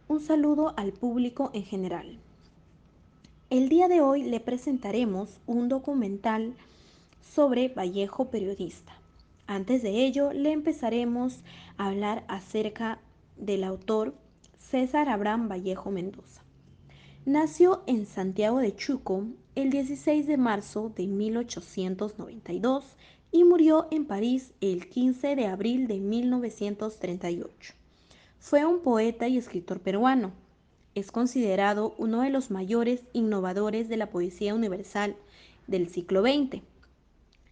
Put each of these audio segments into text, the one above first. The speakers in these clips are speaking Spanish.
Un saludo al público en general. El día de hoy le presentaremos un documental sobre Vallejo periodista. Antes de ello, le empezaremos a hablar acerca del autor César Abraham Vallejo Mendoza. Nació en Santiago de Chuco el 16 de marzo de 1892 y murió en París el 15 de abril de 1938. Fue un poeta y escritor peruano. Es considerado uno de los mayores innovadores de la poesía universal del siglo XX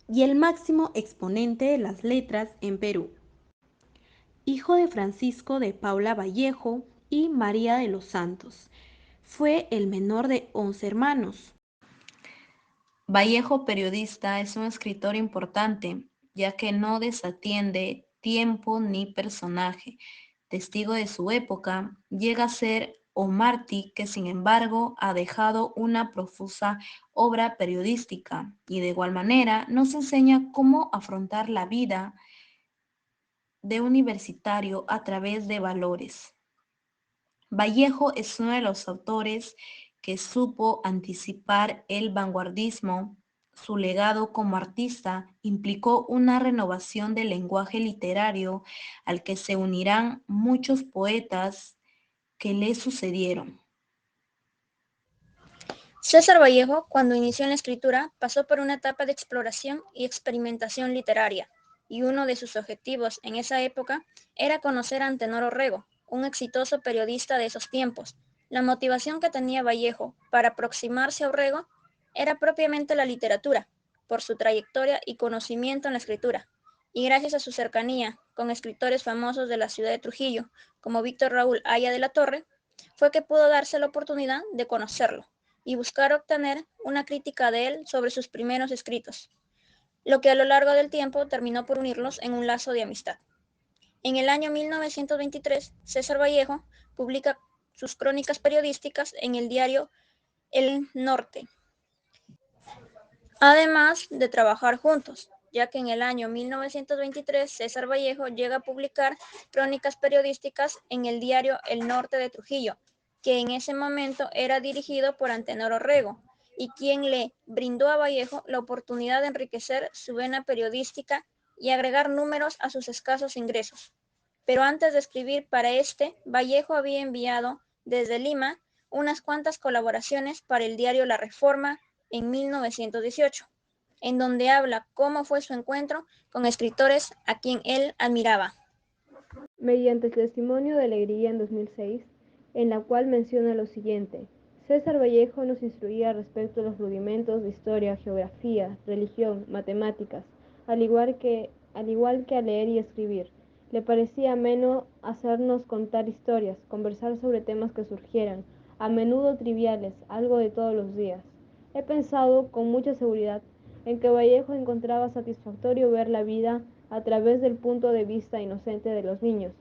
y el máximo exponente de las letras en Perú. Hijo de Francisco de Paula Vallejo y María de los Santos, fue el menor de 11 hermanos. Vallejo periodista es un escritor importante, ya que no desatiende tiempo ni personaje. Testigo de su época, llega a ser Omarty, que sin embargo ha dejado una profusa obra periodística y de igual manera nos enseña cómo afrontar la vida de universitario a través de valores. Vallejo es uno de los autores que supo anticipar el vanguardismo. Su legado como artista implicó una renovación del lenguaje literario al que se unirán muchos poetas que le sucedieron. César Vallejo, cuando inició en la escritura, pasó por una etapa de exploración y experimentación literaria, y uno de sus objetivos en esa época era conocer a Antenor Orrego, un exitoso periodista de esos tiempos. La motivación que tenía Vallejo para aproximarse a Orrego era propiamente la literatura, por su trayectoria y conocimiento en la escritura, y gracias a su cercanía con escritores famosos de la ciudad de Trujillo, como Víctor Raúl Haya de la Torre, fue que pudo darse la oportunidad de conocerlo y buscar obtener una crítica de él sobre sus primeros escritos, lo que a lo largo del tiempo terminó por unirlos en un lazo de amistad. En el año 1923, César Vallejo publica sus crónicas periodísticas en el diario El Norte, además de trabajar juntos, ya que en el año 1923 César Vallejo llega a publicar crónicas periodísticas en el diario El Norte de Trujillo, que en ese momento era dirigido por Antenor Orrego, y quien le brindó a Vallejo la oportunidad de enriquecer su vena periodística y agregar números a sus escasos ingresos. Pero antes de escribir para Vallejo había enviado desde Lima unas cuantas colaboraciones para el diario La Reforma en 1918, en donde habla cómo fue su encuentro con escritores a quien él admiraba. Mediante el testimonio de Alegría en 2006, en la cual menciona lo siguiente: César Vallejo nos instruía respecto a los rudimentos de historia, geografía, religión, matemáticas, al igual que a leer y escribir. Le parecía ameno hacernos contar historias, conversar sobre temas que surgieran, a menudo triviales, algo de todos los días. He pensado con mucha seguridad en que Vallejo encontraba satisfactorio ver la vida a través del punto de vista inocente de los niños.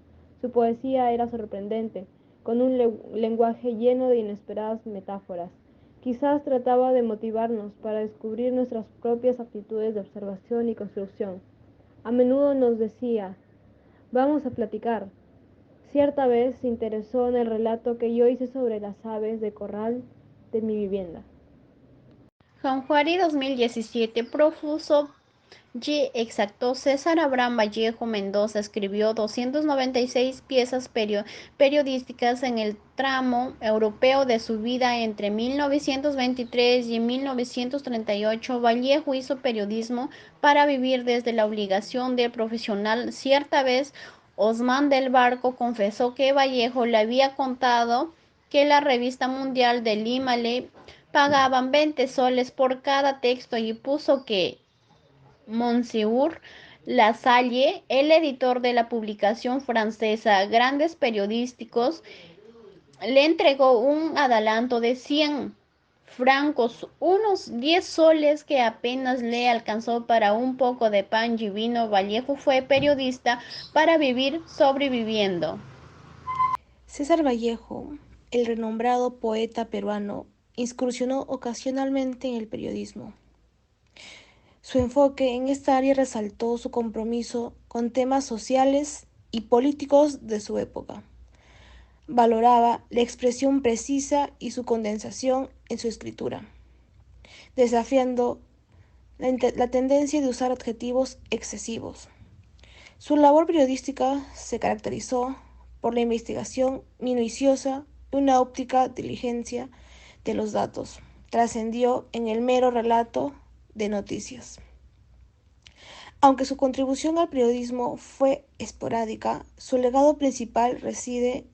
Su poesía era sorprendente, con un lenguaje lleno de inesperadas metáforas. Quizás trataba de motivarnos para descubrir nuestras propias aptitudes de observación y construcción. A menudo nos decía: vamos a platicar. Cierta vez se interesó en el relato que yo hice sobre las aves de corral de mi vivienda. Janjuari 2017, profuso G. Exacto, César Abraham Vallejo Mendoza escribió 296 piezas periodísticas en el tramo europeo de su vida entre 1923 y 1938. Vallejo hizo periodismo para vivir desde la obligación de profesional. Cierta vez, Osman del Barco confesó que Vallejo le había contado que la revista mundial de Lima le pagaban 20 soles por cada texto y puso que Monsieur Lasalle, el editor de la publicación francesa Grandes Periodísticos, le entregó un adelanto de 100 francos, unos 10 soles que apenas le alcanzó para un poco de pan y vino. Vallejo fue periodista para vivir sobreviviendo. César Vallejo, el renombrado poeta peruano, incursionó ocasionalmente en el periodismo. Su enfoque en esta área resaltó su compromiso con temas sociales y políticos de su época. valoraba la expresión precisa y su condensación en su escritura, desafiando la tendencia de usar adjetivos excesivos. Su labor periodística se caracterizó por la investigación minuciosa y una óptica diligencia de los datos. Trascendió en el mero relato de noticias. Aunque su contribución al periodismo fue esporádica, su legado principal reside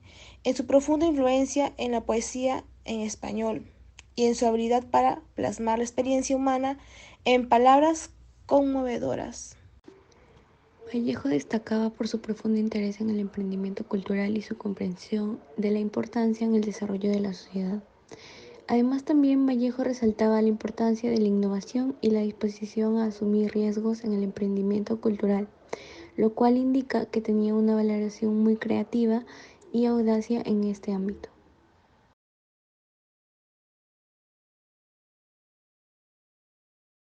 en su profunda influencia en la poesía en español y en su habilidad para plasmar la experiencia humana en palabras conmovedoras. Vallejo destacaba por su profundo interés en el emprendimiento cultural y su comprensión de la importancia en el desarrollo de la sociedad. Además, también Vallejo resaltaba la importancia de la innovación y la disposición a asumir riesgos en el emprendimiento cultural, lo cual indica que tenía una valoración muy creativa y audacia en este ámbito.